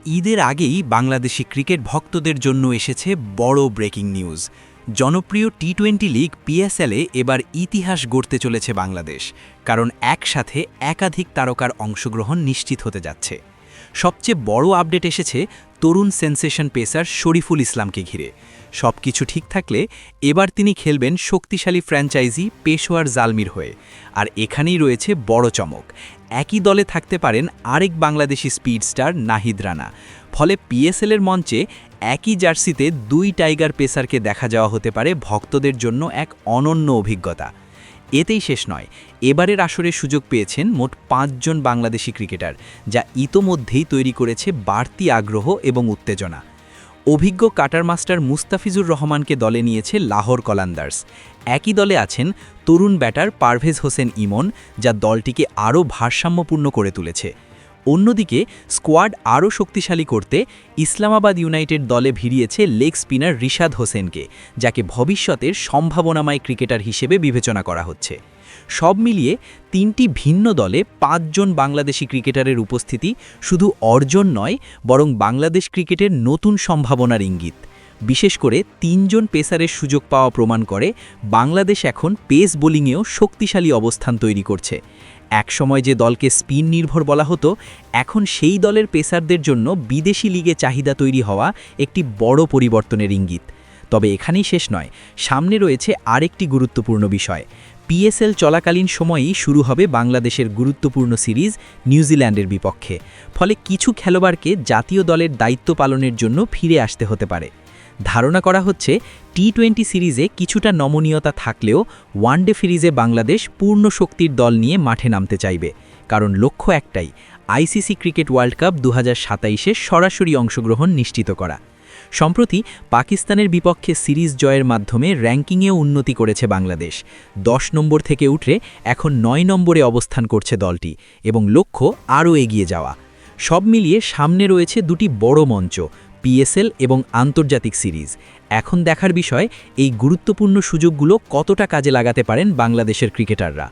ঈদের আগেই বাংলাদেশি ক্রিকেট ভক্তদের জন্য এসেছে বড় ব্রেকিং নিউজ। জনপ্রিয় টি-20 লিগ পিএসএলে এবার ইতিহাস গড়তে চলেছে বাংলাদেশ, কারণ একসাথে একাধিক তারকার অংশগ্রহণ নিশ্চিত হতে যাচ্ছে। সবচেয়ে বড় আপডেট এসেছে তরুণ সেন্সেশন পেসার শরীফুল ইসলামকে ঘিরে। সবকিছু ঠিক থাকলে এবার তিনি খেলবেন শক্তিশালী ফ্র্যাঞ্চাইজি পেশোয়ার জালমির হয়ে। আর এখানেই রয়েছে বড় চমক, একই দলে থাকতে পারেন আরেক বাংলাদেশি স্পিড স্টার নাহিদ রানা। ফলে পিএসএলের মঞ্চে একই জার্সিতে দুই টাইগার পেসারকে দেখা যাওয়া হতে পারে ভক্তদের জন্য এক অনন্য অভিজ্ঞতা। এতেই শেষ নয়, এবারের আসরে সুযোগ পেয়েছেন মোট ৫ জন বাংলাদেশি ক্রিকেটার, যা ইতোমধ্যেই তৈরি করেছে বাড়তি আগ্রহ এবং উত্তেজনা। অভিজ্ঞ কাটার মাস্টার মুস্তাফিজুর রহমানকে দলে নিয়েছে লাহোর কলান্দার্স। একই দলে আছেন তরুণ ব্যাটার পারভেজ হোসেন ইমন, যা দলটিকে আরও ভারসাম্যপূর্ণ করে তুলেছে। অন্যদিকে স্কোয়াড আরও শক্তিশালী করতে ইসলামাবাদ ইউনাইটেড দলে ভিড়িয়েছে লেগ স্পিনার রিশাদ হোসেনকে, যাকে ভবিষ্যতের সম্ভাবনাময় ক্রিকেটার হিসেবে বিবেচনা করা হচ্ছে। সব মিলিয়ে ৩টি ভিন্ন দলে ৫ জন বাংলাদেশি ক্রিকেটারের উপস্থিতি শুধু অর্জন নয়, বরং বাংলাদেশ ক্রিকেটের নতুন সম্ভাবনার ইঙ্গিত। বিশেষ করে ৩ জন পেসারের সুযোগ পাওয়া প্রমাণ করে বাংলাদেশ এখন পেস বোলিংয়েও শক্তিশালী অবস্থান তৈরি করছে। একসময় যে দলকে স্পিন নির্ভর বলা হতো, এখন সেই দলের পেসারদের জন্য বিদেশি লিগে চাহিদা তৈরি হওয়া একটি বড় পরিবর্তনের ইঙ্গিত। তবে এখানেই শেষ নয়, সামনে রয়েছে আরেকটি গুরুত্বপূর্ণ বিষয়। পিএসএল চলাকালীন সময়েই শুরু হবে বাংলাদেশের গুরুত্বপূর্ণ সিরিজ নিউজিল্যান্ডের বিপক্ষে। ফলে কিছু খেলোয়াড়কে জাতীয় দলের দায়িত্ব পালনের জন্য ফিরে আসতে হতে পারে। ধারণা করা হচ্ছে টি-20 সিরিজে কিছুটা নমনীয়তা থাকলেও ওয়ানডে সিরিজে বাংলাদেশ পূর্ণ শক্তির দল নিয়ে মাঠে নামতে চাইবে, কারণ লক্ষ্য একটাই, আইসিসি ক্রিকেট ওয়ার্ল্ড কাপ 2027-এ সরাসরি অংশগ্রহণ নিশ্চিত করা। সম্প্রতি পাকিস্তানের বিপক্ষে সিরিজ জয়ের মাধ্যমে র্যাঙ্কিংয়েও উন্নতি করেছে বাংলাদেশ। 10 নম্বর থেকে উঠে এখন 9 নম্বরে অবস্থান করছে দলটি, এবং লক্ষ্য আরও এগিয়ে যাওয়া। সব মিলিয়ে সামনে রয়েছে দুটি বড় মঞ্চ, পিএসএল এবং আন্তর্জাতিক সিরিজ। এখন দেখার বিষয়, এই গুরুত্বপূর্ণ সুযোগগুলো কতটা কাজে লাগাতে পারেন বাংলাদেশের ক্রিকেটাররা।